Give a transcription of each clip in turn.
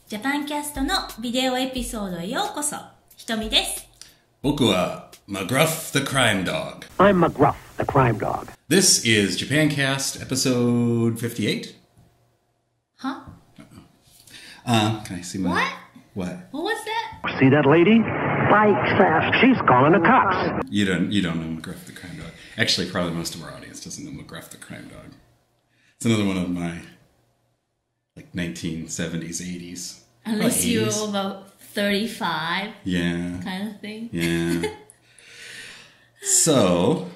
ジャパンキャストのビデオエピソードへようこそ。ひとみです。僕は McGruff the Crime Dog. I'm McGruff the Crime Dog. This is Japancast episode 58. Huh? Can I see my... What was that? See that lady? Bike fast. She's calling the cops. You don't know McGruff the Crime Dog. Actually, probably most of our audience doesn't know McGruff the Crime Dog. It's another one of my 1970s, 80s. Unless you're about 35. Yeah. Kind of thing. Yeah. So,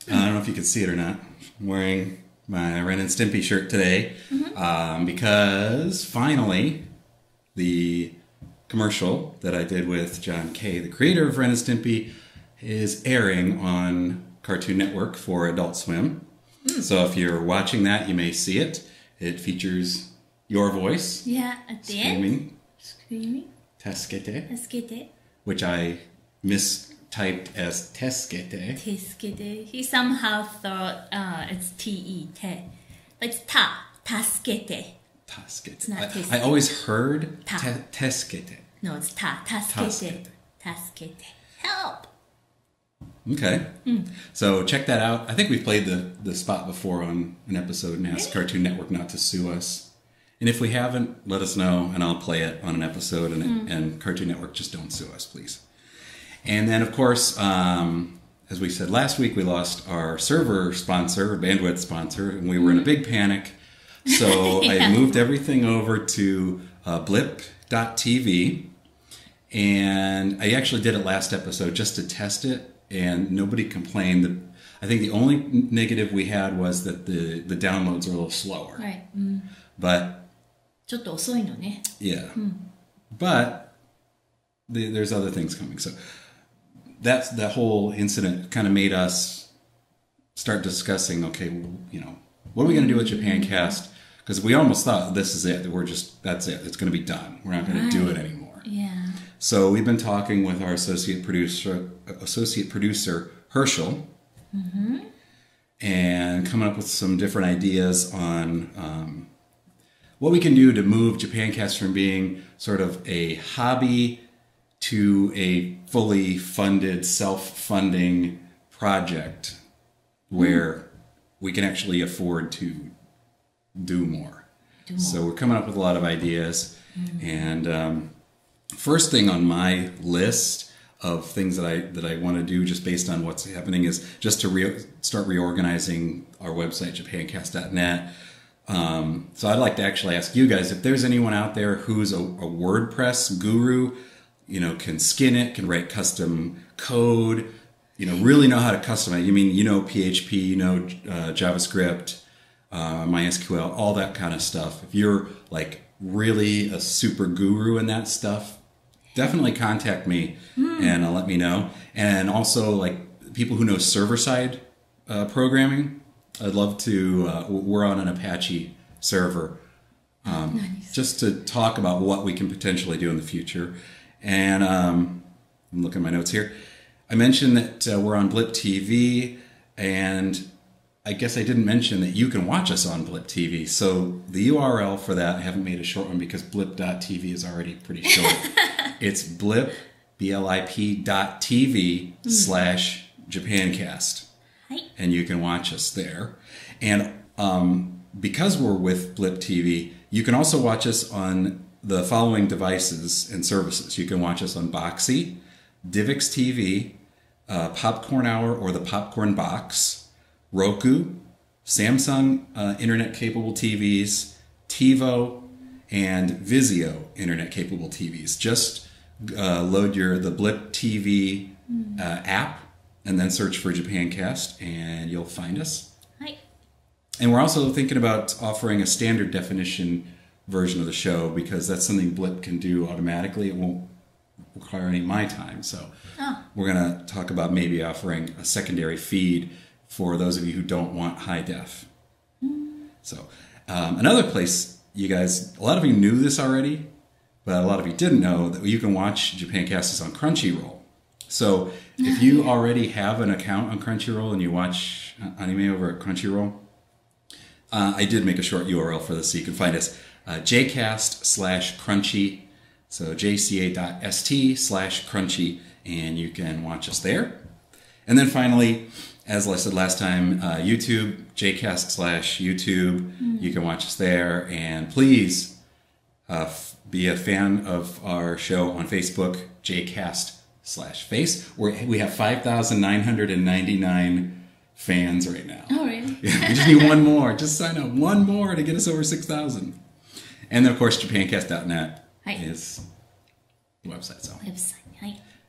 I don't know if you can see it or not. I'm wearing my Ren and Stimpy shirt today because finally the commercial that I did with John Kay, the creator of Ren and Stimpy, is airing on Cartoon Network for Adult Swim. So if you're watching that, you may see it. It features your voice. Yeah, at the end. Screaming. Teskete. Which I mistyped as Teskete. He somehow thought it's T-E, te. But it's taskete. It's not teskete. I always heard Teskete. No, it's taskete. Taskete. Help! Okay. So check that out. I think we've played the spot before on an episode and asked Cartoon Network not to sue us. And if we haven't, let us know, and I'll play it on an episode, and Cartoon Network, just don't sue us, please. And then, of course, as we said last week, we lost our server sponsor, bandwidth sponsor, and we were in a big panic. So I moved everything over to blip.tv, and I actually did it last episode just to test it, and nobody complained. I think the only negative we had was that the downloads are a little slower. Right. But ちょっと遅いのね。Yeah. But there's other things coming. So that whole incident kind of made us start discussing, okay, what are we going to do with Japancast? Because we almost thought this is it. That's it. It's going to be done. We're not going to do it anymore. Yeah. So we've been talking with our associate producer Herschel, and coming up with some different ideas on what we can do to move Japancast from being sort of a hobby to a fully funded, self-funding project where we can actually afford to do more. So we're coming up with a lot of ideas. And first thing on my list of things that I want to do just based on what's happening is just to start reorganizing our website, japancast.net. So I'd like to actually ask you guys if there's anyone out there who's a WordPress guru, can skin it, can write custom code, really know how to customize. PHP, JavaScript, MySQL, all that kind of stuff. If you're really a super guru in that stuff, definitely contact me and let me know. And also people who know server-side programming. I'd love to, we're on an Apache server, nice. Just to talk about what we can potentially do in the future. And I'm looking at my notes here. I mentioned that we're on Blip TV, and I guess I didn't mention that you can watch us on Blip TV. So the URL for that, I haven't made a short one because blip.tv is already pretty short. It's blip, blip.tv/Japancast. And you can watch us there. And because we're with Blip TV, you can also watch us on the following devices and services. You can watch us on Boxy, Divx TV, Popcorn Hour or the Popcorn Box, Roku, Samsung internet-capable TVs, TiVo, and Vizio internet-capable TVs. Just load the Blip TV app and then search for Japancast, and you'll find us. Hi. And we're also thinking about offering a standard definition version of the show because that's something Blip can do automatically. It won't require any of my time. So we're going to talk about maybe offering a secondary feed for those of you who don't want high def. So another place, you guys, a lot of you knew this already, but a lot of you didn't know that you can watch Japancast is on Crunchyroll. So if you already have an account on Crunchyroll and you watch anime over at Crunchyroll, I did make a short URL for this so you can find us. jcast/crunchy. So jca.st/crunchy, and you can watch us there. And then finally, as I said last time, YouTube, jcast/YouTube. You can watch us there. And please be a fan of our show on Facebook, jcast/face. We have 5,999 fans right now. Oh, really? Yeah, we just need one more. Just sign up. One more to get us over 6,000. And then, of course, Japancast.net is the website. So.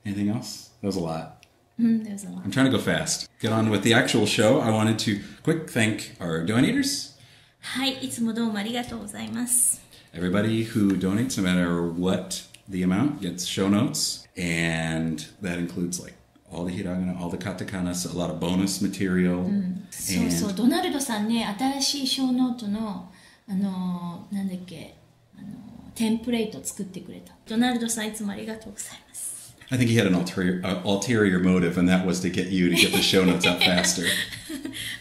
Anything else? That was a lot. There was a lot. I'm trying to go fast. Get on with the actual show. I wanted to quick thank our donators. はい、いつもどうもありがとうございます。Everybody who donates, no matter what the amount, gets show notes. And that includes like all the hiragana, all the katakana, so a lot of bonus material. そうそう、ドナルドさんね、新しいショーノートの、なんだっけ、テンプレート作ってくれた。ドナルドさんいつもありがとうございます。I think he had an ulterior motive, and that was to get you to get the show notes out faster.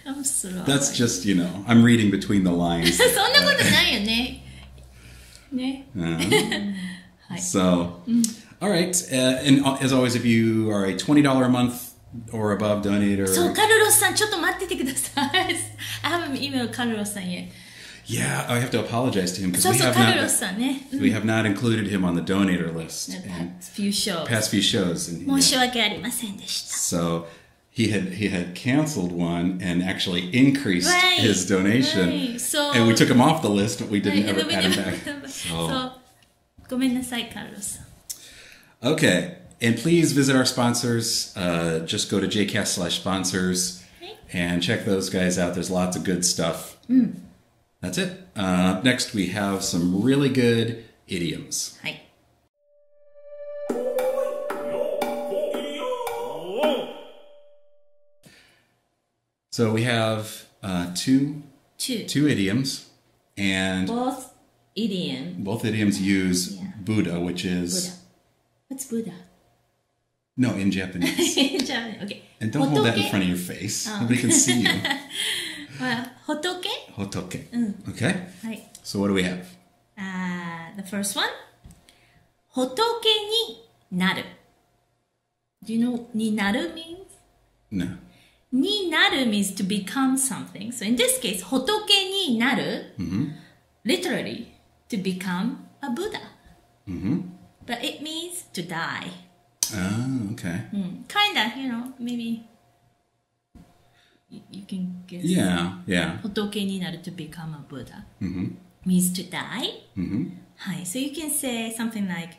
I'm sorry. That's just, I'm reading between the lines. そんなことないよね。ね。はい。So, all right. And as always, if you are a $20 a month or above donator. そう、カルロスさん、ちょっと待っててください。I haven't emailed カルロスさん yet. Yeah, I have to apologize to him because そうそう、カルロスさんね。we have not included him on the donator list. Past few shows. Past few shows. And, 申し訳ありませんでした。So he had canceled one and actually increased his donation. Right. So, and we took him off the list, but we didn't ever add him back. そう、ごめんなさい、カルロスさん。Okay, and please visit our sponsors. Just go to jcast/sponsors and check those guys out. There's lots of good stuff. That's it. Up next, we have some really good idioms. はい。So we have two idioms, and Both idioms use Buddha, which is Buddha. What's Buddha? no in Japanese. Japanese. Okay. And don't hold that in front of your face. Nobody can see you. 仏? Hotoke. Okay. はい。 So what do we have? The first one. 仏になる. Do you know になる means? No. になる means to become something. So in this case, 仏になる, literally, to become a Buddha. But it means to die. Oh, okay. Kinda, maybe you can guess. Yeah. 仏になる to become a Buddha. Means to die. はい。So you can say something like,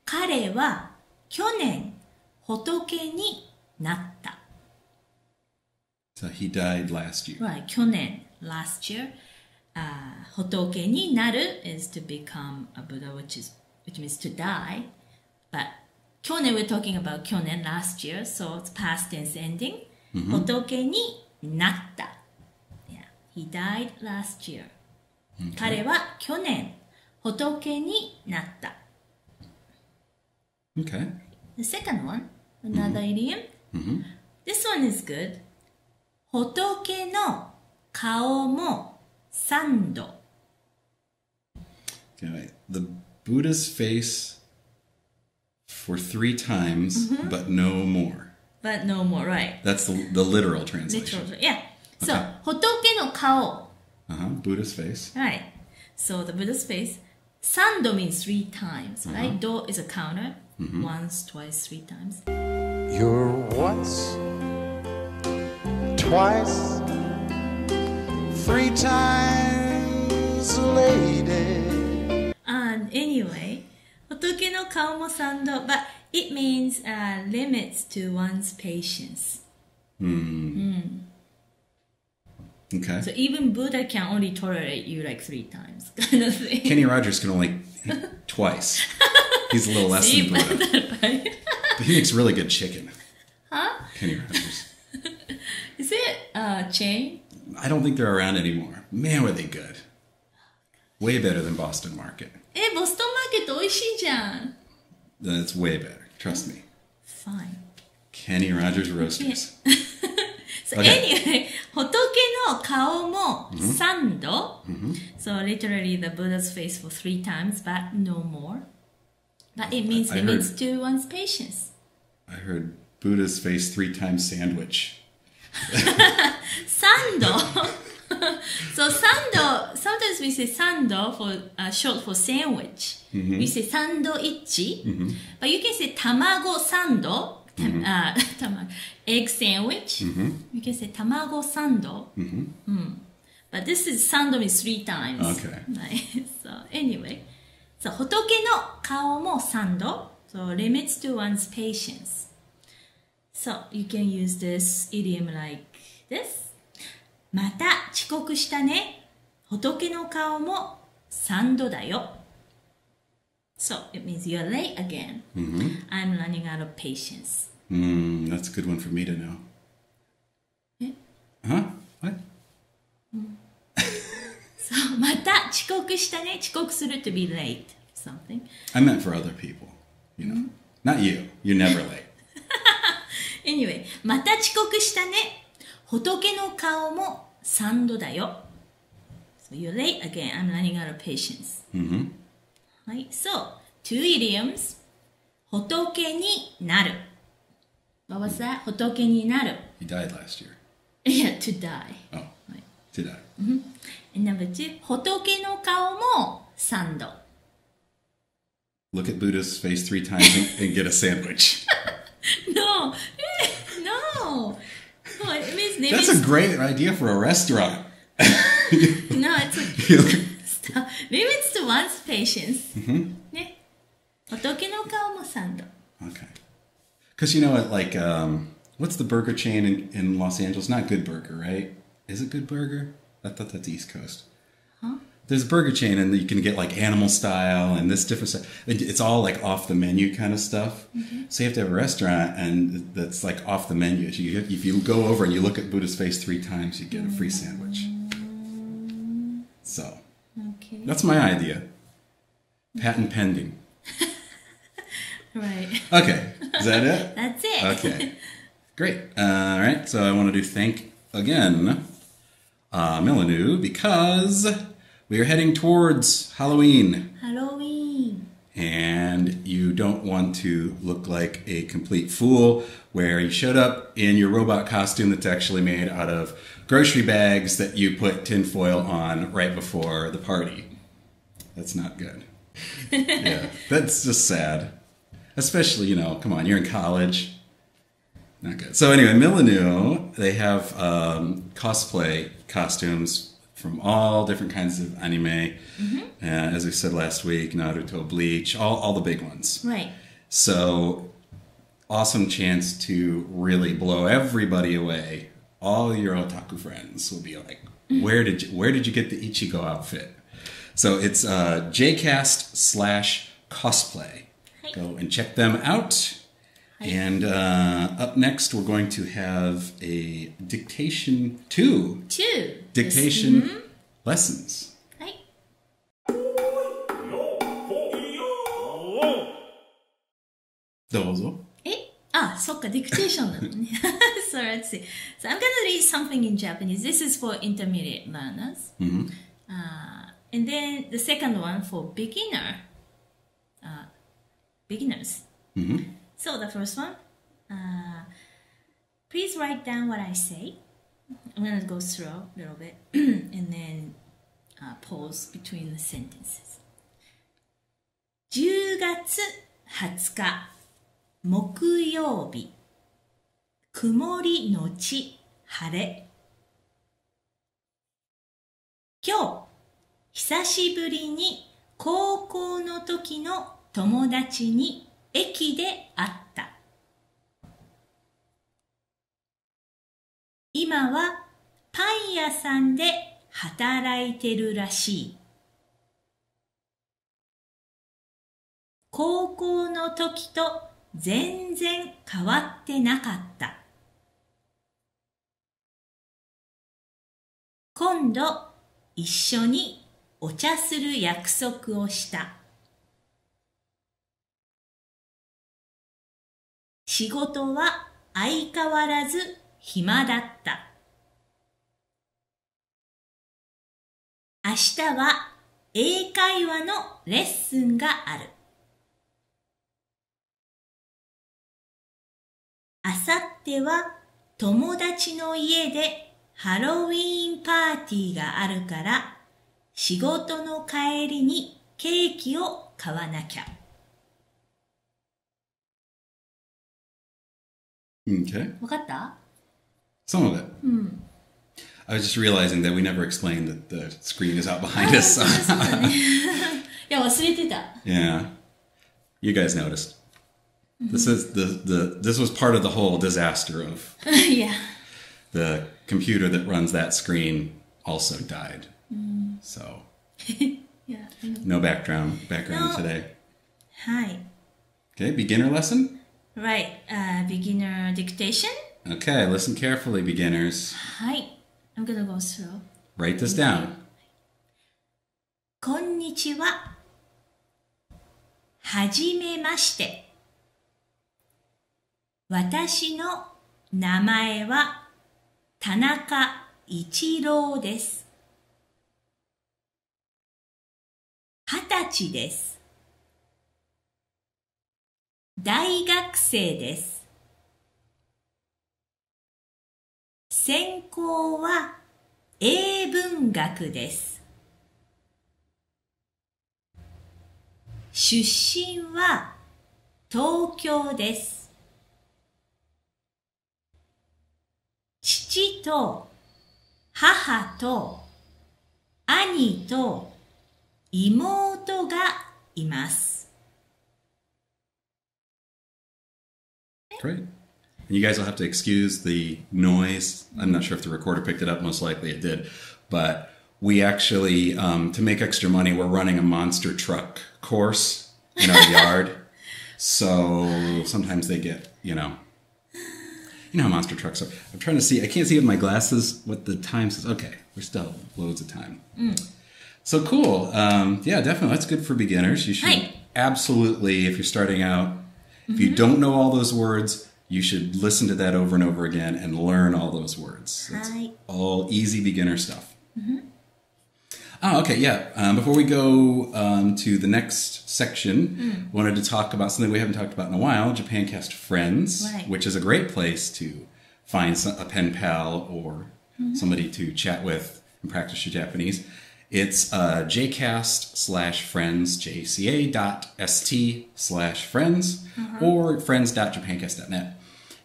彼は去年仏になった。So he died last year. Right, 去年 last year. 仏になる is to become a Buddha, which means to die. But 去年 we're talking about 去年 last year, so it's past tense ending. 仏になった. Yeah, he died last year. 彼は去年仏になった. Okay. The second one, another idiom. This one is good. 仏の顔も3度. Okay. The Buddha's face for 3 times, but no more. But no more, right? That's the literal translation. Literal, yeah. So, 仏の顔. Buddha's face. Right. So, the Buddha's face. 3度 means 3 times, right? Do is a counter. Once, twice, 3 times. You're once, twice, 3 times a lady. And anyway, 仏の顔も3度, but it means limits to one's patience. Okay. So even Buddha can only tolerate you like 3 times, kind of thing. Kenny Rogers can only twice. He's a little less than Buddha. Right? But he makes really good chicken. Huh? Kenny Rogers. Is it a chain? I don't think they're around anymore. Man, were they good. Way better than Boston Market. ボストンマーケット美味しいじゃん. That's way better. Trust me. Fine. Kenny Rogers Roasters. So Okay. anyway, 仏の顔も3度. So literally the Buddha's face for 3 times, but no more. But it means I limits heard- to one's patience. I heard Buddha's face 3 times sandwich. 3度. So 3度, sometimes we say 3度 for short for sandwich. We say サンドイッチ. But you can say 卵サンド. Egg sandwich. You can say 卵サンド. But this is サンド is 3 times. Okay. Right. So anyway. So 仏の顔も3度. So limits to one's patience. So you can use this idiom like this. また遅刻したね。仏の顔も3度だよ。So it means you're late again. I'm running out of patience. That's a good one for me to know. Eh? Huh? What? So また遅刻したね。遅刻する to be late. Something. I meant for other people. You know, not you. You're never late. Anyway, また遅刻したね。仏の顔も3度だよ。So you're late again. I'm running out of patience. はい。So, two idioms. 仏になる。What was that? 仏になる。He died last year. Yeah, to die. Oh, はい。 to die. And number two, 仏の顔も3度。Look at Buddha's face 3 times and get a sandwich. No! No! No, it means maybe That's a great idea for a restaurant. No, it's like stop. Limits to one's patience. ね。仏の顔も3度。 Okay. Because you know what, like, what's the burger chain in Los Angeles? Not Good Burger, right? Is it Good Burger? I thought that's East Coast. Huh? There's a burger chain, and you can get like animal style and this different stuff. It's all like off the menu kind of stuff. So you have to have a restaurant, and that's like off the menu. So if you go over and you look at Buddha's face 3 times, you get a free sandwich. So Okay. that's my idea. Patent pending. Right. Okay, is that it? That's it. Okay, great. All right, so I want to thank again Milanu, because we are heading towards Halloween, Halloween. and you don't want to look like a complete fool where you showed up in your robot costume that's actually made out of grocery bags that you put tinfoil on right before the party. That's not good. Yeah, that's just sad. Especially, you know, come on, you're in college. Not good. So anyway, Milanu, they have cosplay costumes from all different kinds of anime. As we said last week, Naruto, Bleach, all the big ones. Right. So awesome chance to really blow everybody away. All your otaku friends will be like, where did you get the Ichigo outfit? So it's Jcast/cosplay. Go and check them out. And up next, we're going to have a Dictation 2. Dictation lessons. はい。どうぞ。そっか、dictation なのね。So let's see. So I'm gonna read something in Japanese. This is for intermediate learners. And then the second one for beginners. So the first one, please write down what I say. I'm gonna go through a little bit and then pause between the sentences. 10月20日木曜日曇りのち晴れ今日久しぶりに高校の時の友達に駅で会った今はパン屋さんで働いてるらしい高校の時と全然変わってなかった今度一緒にお茶する約束をした仕事は相変わらず暇だった。明日は英会話のレッスンがある。あさっては友達の家でハロウィーンパーティーがあるから仕事の帰りにケーキを買わなきゃ。Okay. わかった？ Some of it. I was just realizing that we never explained that the screen is out behind us. そうだね。いや、忘れてた。Yeah. You guys noticed. This is this was part of the whole disaster of yeah. the computer that runs that screen also died. So yeah, no background No. today. はい。 Okay, beginner lesson? Right. Beginner dictation? Okay, listen carefully, beginners. はい。I'm gonna go slow. Write this down. こんにちは。はじめまして。私の名前は田中一郎です。20歳です。大学生です。専攻は英文学です。出身は東京です。父と母と兄と妹がいます。Great. And you guys will have to excuse the noise. I'm not sure if the recorder picked it up. Most likely it did. But we actually, to make extra money, we're running a monster truck course in our yard. So sometimes they get, you know how monster trucks are. I'm trying to see. I can't see with my glasses what the time says. Okay, there's still loads of time. So cool. Yeah, definitely. That's good for beginners. You should absolutely, if you're starting out, if you don't know all those words, you should listen to that over and over again and learn all those words. It's all easy beginner stuff. Oh, okay, yeah. Before we go to the next section, wanted to talk about something we haven't talked about in a while, Japancast Friends, which is a great place to find a pen pal or somebody to chat with and practice your Japanese. It's jcast/friends, jca.st/friends, or friends.japancast.net.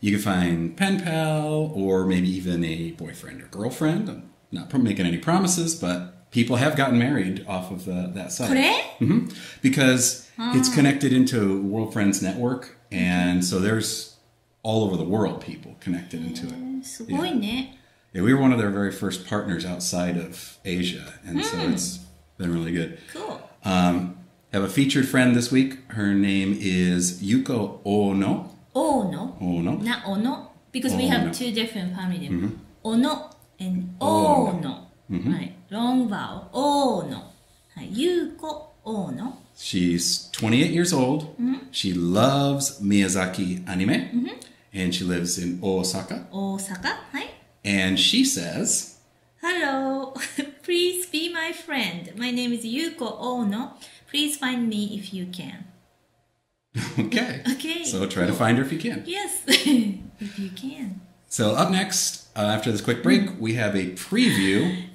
You can find pen pal or maybe even a boyfriend or girlfriend. I'm not making any promises, but people have gotten married off of that site. Because it's connected into World Friends Network, and so there's all over the world people connected into it. すごいね。 Yeah, we were one of their very first partners outside of Asia, and so it's been really good. Cool. Have a featured friend this week. Her name is Yuko Ono. Ono. Ono. Not Ono. Because we have two different family names. Ono and Ono. Ono. Right. Long vowel. Ono. Yuko Ono. She's 28 years old. She loves Miyazaki anime, and she lives in Osaka. Osaka. And she says, Hello. Please be my friend. My name is Yuko Ono. Please find me if you can. Okay. Okay. So try to find her if you can. Yes. If you can. So up next, after this quick break, we have a preview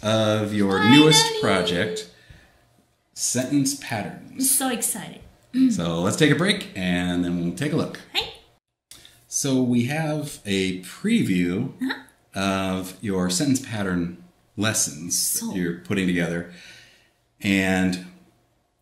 of your newest project, Sentence Patterns. So excited. So let's take a break and then we'll take a look. So we have a preview of your sentence pattern lessons that you're putting together. And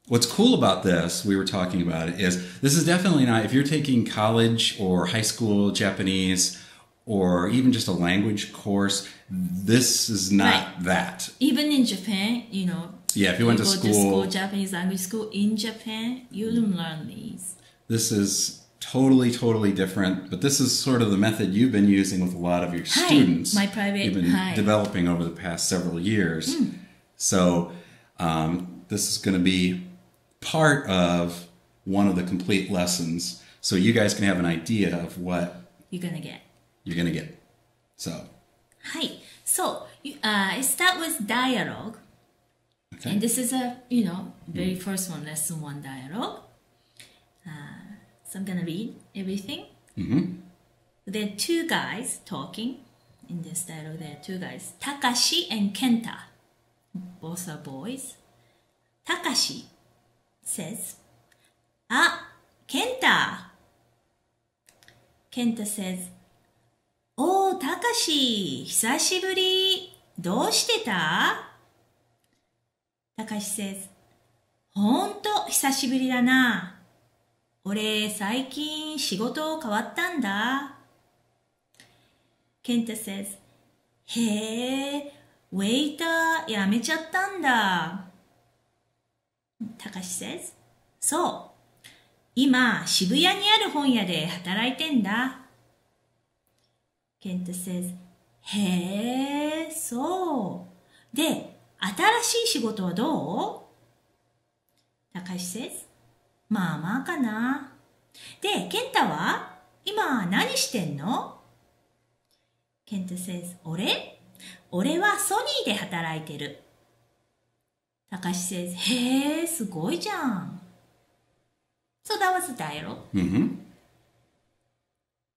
what's cool about this, we were talking about it, is this is definitely not, if you're taking college or high school Japanese or even just a language course, this is not that. Even in Japan, you know, yeah, if you went to school, Japanese language school in Japan, you don't learn these. This is totally different, but this is sort of the method you've been using with a lot of your students. My private. You've been developing over the past several years. So this is going to be part of one of the complete lessons, so you guys can have an idea of what you're going to get. So, はい。So, I start with dialogue. okay. And this is a, very first one, lesson 1 dialogue. So I'm going to read everything. There are 2 guys talking. In this dialogue, there are 2 guys. Takashi and Kenta. Both are boys. Takashi says, Kenta. Kenta says, Takashi, 久しぶり。どうしてた？Takashi says, ほんと久しぶりだな。俺、最近仕事変わったんだ。Kenta says, へえ、ウェイター辞めちゃったんだ。Takashi says, そう。今、渋谷にある本屋で働いてんだ。Kenta says, へえ、そう。で、新しい仕事はどう？Takashi says, まあまあかな。で、ケンタは今何してんの？Kenta says, 俺はソニーで働いてる。Takashi says, へえ、すごいじゃん。So that was the dialogue.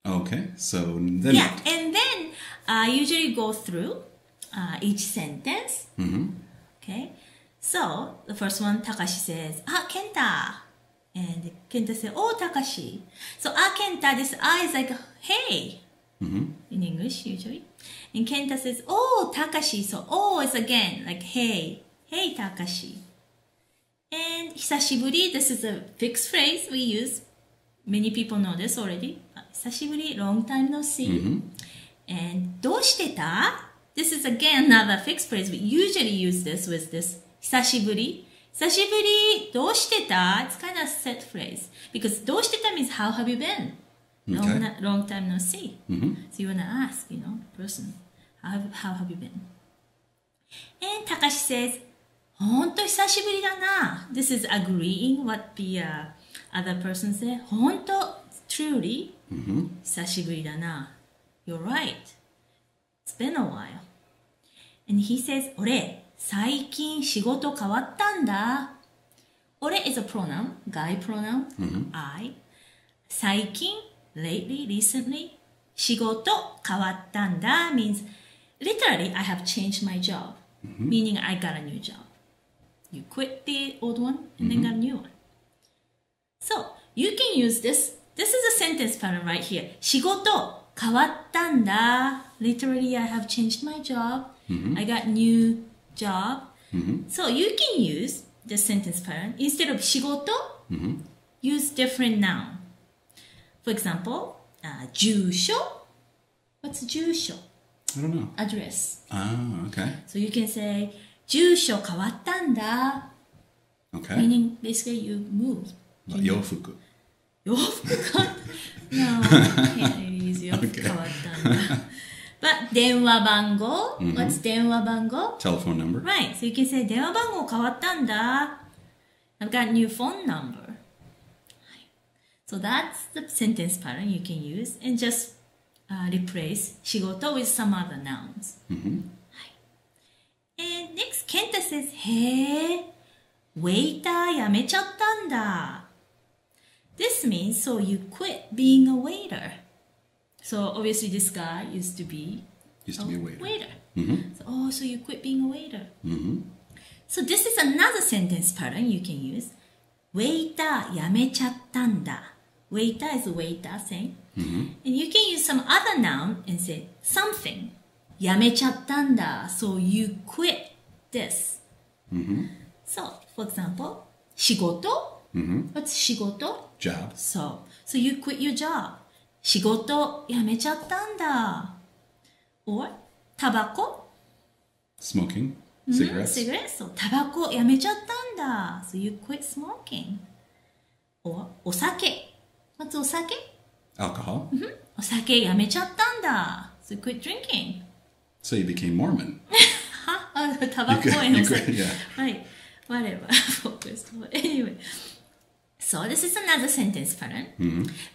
Okay, so then... Yeah, and then I usually go through each sentence. Okay, so the first one, Takashi says, Kenta. And Kenta says, Takashi. So, Kenta, this is like, hey. In English, usually. And Kenta says, Takashi. So, is again, like, hey. Hey, Takashi. And hisashiburi, this is a fixed phrase we use. Many people know this already. Hisashiburi, long time no see. And どうしてた? This is again another fixed phrase. We usually use this with this 久しぶり. 久しぶり, どうしてた? It's kind of a set phrase. Because どうしてた means how have you been? Long time no see. So you want to ask, person, how have you been? And Takashi says, ほんと久しぶりだな. This is agreeing what the other person said. ほんと truly 久しぶりだな. You're right. It's been a while. And he says, 俺、最近仕事変わったんだ. 俺 is a pronoun, guy pronoun, I. 最近 lately, recently. 仕事変わったんだ means literally I have changed my job, meaning I got a new job. You quit the old one and then got a new one. So you can use this. This is a sentence pattern right here. 仕事変わったんだ. Literally, I have changed my job. I got new job. So you can use the sentence pattern. Instead of 仕事, use different noun. For example, 住所. What's 住所? I don't know. Address. Okay. So you can say 住所変わったんだ. Okay. Meaning basically you moved. 洋服. 洋服か? No, can't really use 洋服変わったんだ. But 電話番号? What's 電話番号? Telephone number. Right, so you can say 電話番号変わったんだ. I've got a new phone number. So that's the sentence pattern you can use and just replace 仕事 with some other nouns. And next, Kenta says, へえ、ウェイター辞めちゃったんだ. This means, so you quit being a waiter. So obviously this guy used to be a waiter. So you quit being a waiter. So this is another sentence pattern you can use. ウェイター辞めちゃったんだ. Waiter is a waiter saying. And you can use some other noun and say something. 辞めちゃったんだ. So you quit this. So, for example, 仕事? What's 仕事? Job. So you quit your job. 仕事辞めちゃったんだ. Or タバコ? Smoking. Cigarettes. Cigarettes. So タバコ辞めちゃったんだ. So you quit smoking. Or お酒. What's お酒? Alcohol. お酒辞めちゃったんだ. So you quit drinking. So you became Mormon. タバコand お酒. Yeah. Right. Whatever. Focused. Anyway. So this is another sentence pattern.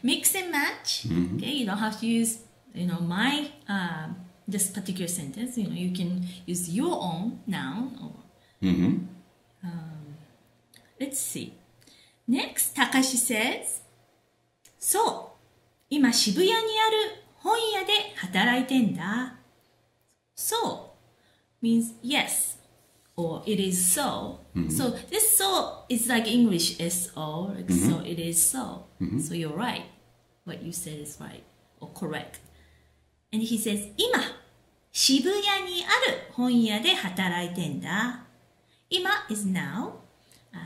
Mix and match. Okay, you don't have to use, my this particular sentence, you can use your own noun. Or, let's see. Next, Takashi says, そう、今渋谷にある本屋で働いてんだ。So means yes, or it is so. So this so is like English so, like so it is so. So you're right. What you said is right or correct. And he says, 今、渋谷にある本屋で働いてんだ。今 is now.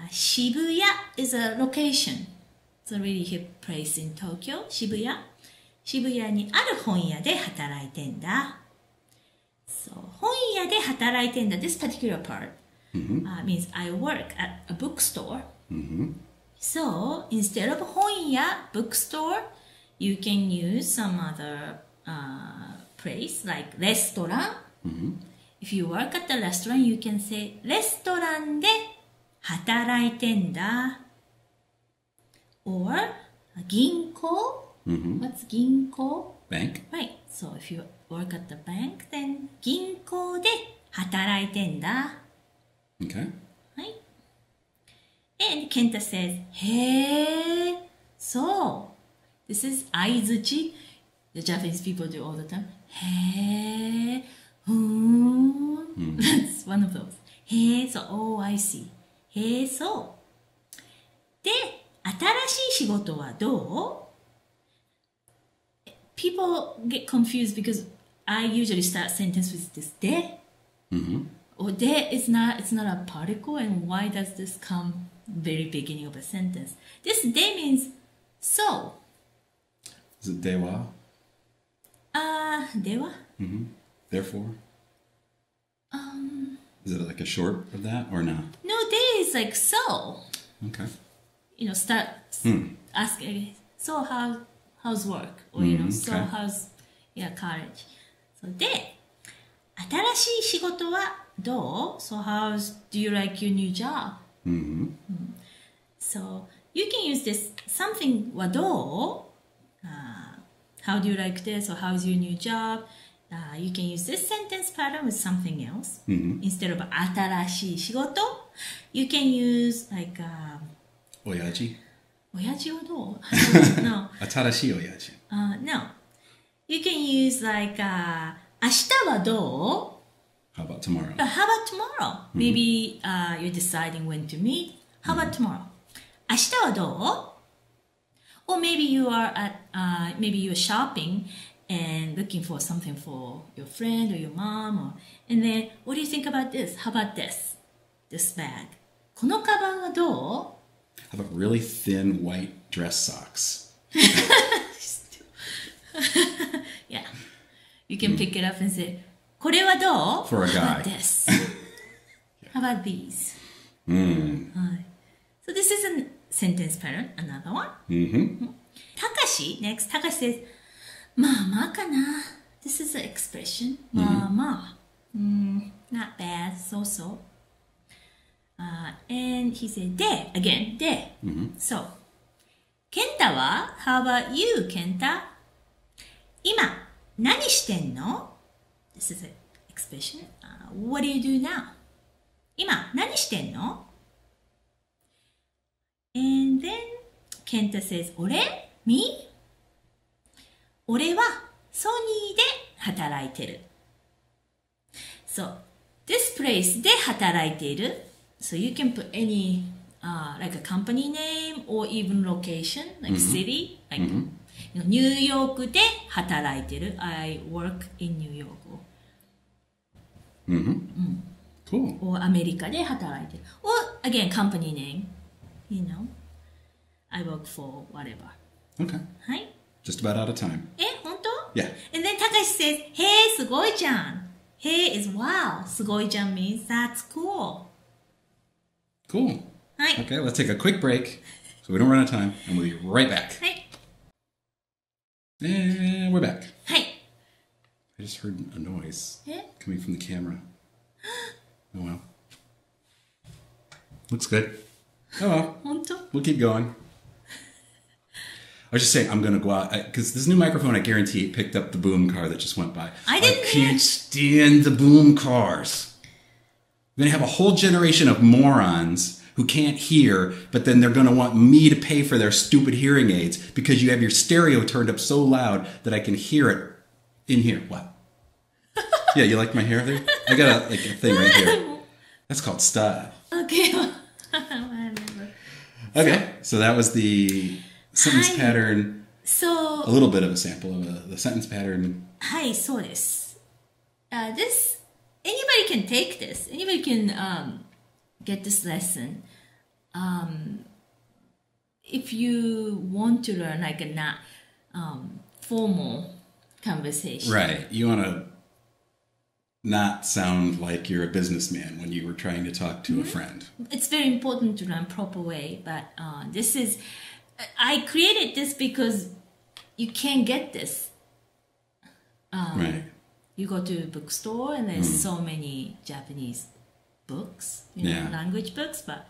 渋谷 is a location. It's a really hip place in Tokyo, 渋谷。渋谷にある本屋で働いてんだ。So, 本屋で働いてんだ。This particular part means I work at a bookstore. So, instead of 本屋, bookstore, you can use some other place like restaurant. If you work at the restaurant, you can say レストランで働いてんだ。Or 銀行. What's 銀行? Bank. Right. So if you work at the bank, then 銀行で働いてんだ。Okay. Right. And Kenta says, へー、そう。This is 相づち. The Japanese people do all the time. へー、ふーん。That's one of those. へー、そう。Oh, I see. へー、そう。で、新しい仕事はどう? People get confused because I usually start sentence with this で. Or で is not, it's not a particle, and why does this come very beginning of a sentence? This で means so. Is it では? では? Therefore? Is it like a short of that or not? No, で is like so. Okay. Start asking, so how's work? Or, so okay. how's, college? So, で、新しい仕事はどう? So, do you like your new job? So, you can use this, something はどう? How do you like this? Or how's your new job? You can use this sentence pattern with something else. Instead of 新しい仕事, you can use like, 親父? 親父はどう? No. 新しい親父. No. You can use like, 明日はどう? How about tomorrow? How about tomorrow? Maybe you're deciding when to meet. How about tomorrow? 明日はどう? Or maybe you are maybe you're shopping and looking for something for your friend or your mom. And then, what do you think about this? How about this? This bag. このカバンはどう? How about really thin white dress socks? Yeah. You can pick it up and say, これはどう? For a How guy. about this? How about these? So this is a sentence pattern. Another one. Takashi, next, Takashi says, まあまあかな. This is an expression. まあまあ. Not bad, so. And he said, で, again, で. So, ケンタは? How about you, ケンタ? 今、何してんの? This is an expression. What do you do now? 今、何してんの? And then, ケンタ says, 俺? Me? 俺はソニーで働いてる. So, this place で働いている. So you can put any, like a company name or even location, like city, like ニューヨークで働いてる. I work in New York. Cool. Or アメリカで働いてる. Or again, company name. I work for whatever. Okay. はい。Just about out of time. 本当? Yeah. And then Takashi says, へー、すごいじゃん. へー is wow. すごいじゃん means that's cool. Cool. はい。 Okay, let's take a quick break so we don't run out of time, and we'll be right back. はい。 And we're back. はい。 I just heard a noise え? coming from the camera. Oh well. Looks good. Oh well. 本当? We'll keep going. I was just saying, I'm going to go out, because this new microphone, I guarantee, picked up the boom car that just went by. I didn't can't stand the boom cars. We're going to have a whole generation of morons who can't hear, but then they're going to want me to pay for their stupid hearing aids because you have your stereo turned up so loud that I can hear it in here. What? Yeah, you like my hair there? I got a thing right here. That's called style. Okay. Okay, so that was the sentence pattern. So, a little bit of a sample of the sentence pattern. はい、そうです。This, anybody can take this. Anybody can get this lesson. If you want to learn like a not formal conversation. Right. You want to not sound like you're a businessman when you were trying to talk to a friend. It's very important to learn proper way, but this is, I created this because you can't get this. Right. You go to a bookstore and there's so many Japanese books, you know, language books, but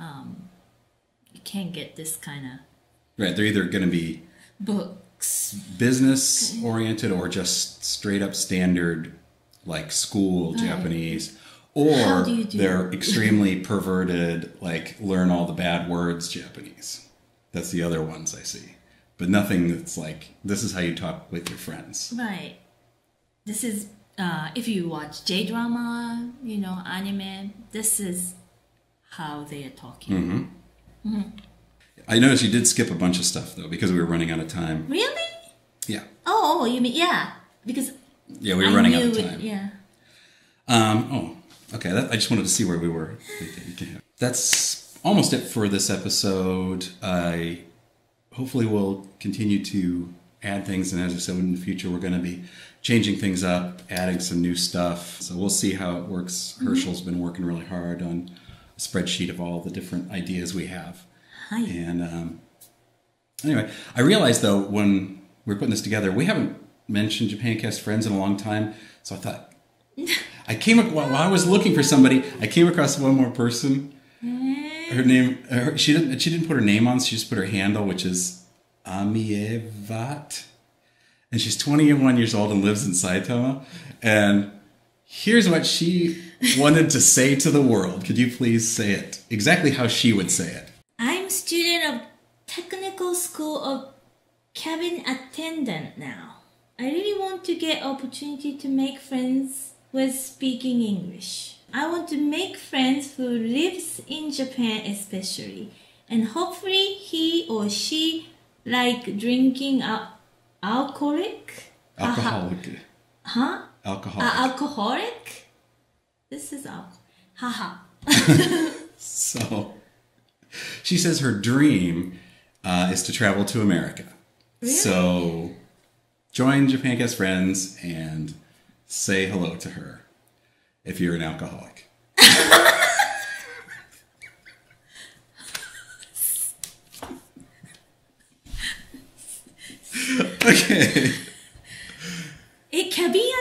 you can't get this kind of Right. They're either going to be books, business oriented or just straight up standard like school Japanese, or they're extremely perverted, like learn all the bad words Japanese. That's the other ones I see. But nothing that's like, this is how you talk with your friends. Right. This is, if you watch J-drama, you know, anime, this is how they are talking. I noticed you did skip a bunch of stuff, though, because we were running out of time. Really? Yeah. Oh, you mean, yeah. Because yeah, we were running out of time. Yeah. Okay. I just wanted to see where we were. That's almost it for this episode. I hopefully will continue to add things, and as I said, in the future we're going to be changing things up, adding some new stuff. So we'll see how it works. Herschel's been working really hard on a spreadsheet of all the different ideas we have. Hi. And anyway, I realized though when we were putting this together, we haven't mentioned Japancast friends in a long time. So I thought, while I was looking for somebody, I came across one more person. Her name, she didn't put her name on, she just put her handle, which is Amievat. And she's 21 years old and lives in Saitama. And here's what she wanted to say to the world. Could you please say it? Exactly how she would say it. I'm a student of Technical School of Cabin Attendant now. I really want to get opportunity to make friends with speaking English. I want to make friends who lives in Japan especially. And hopefully he or she like drinking alcoholic? Alcoholic. Huh? Alcoholic. Alcoholic? This is alcohol. Haha. So, she says her dream is to travel to America. Really? So, join Japancast friends and say hello to her if you're an alcoholic. Okay. キャビンア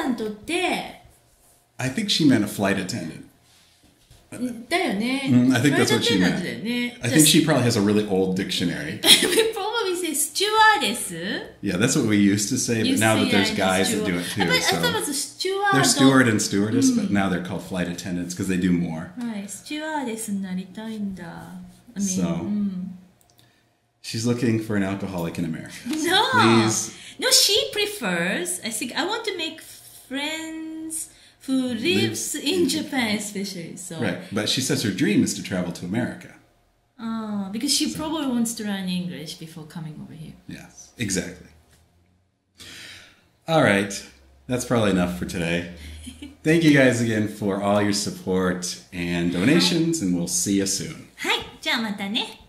テンダントって I think she meant a flight attendant. だよね。I think that's what she フライトアテンダン meant. トだよね。 I think she probably has a really old dictionary. We probably say スチュワーデス Yeah, that's what we used to say, but now that there's guys that do it too. But I So thought it was スチュワード they're steward and stewardess, but now they're called flight attendants because they do more. はい、スチュワーデスになりたいんだ。I mean, So she's looking for an alcoholic in America. So No. please. No, she prefers, I think, I want to make friends who lives in Japan especially. So, Right, but she says her dream is to travel to America. Because she probably wants to learn English before coming over here. Yes, exactly. All right, that's probably enough for today. Thank you guys again for all your support and donations, and we'll see you soon. はい、じゃあまたね。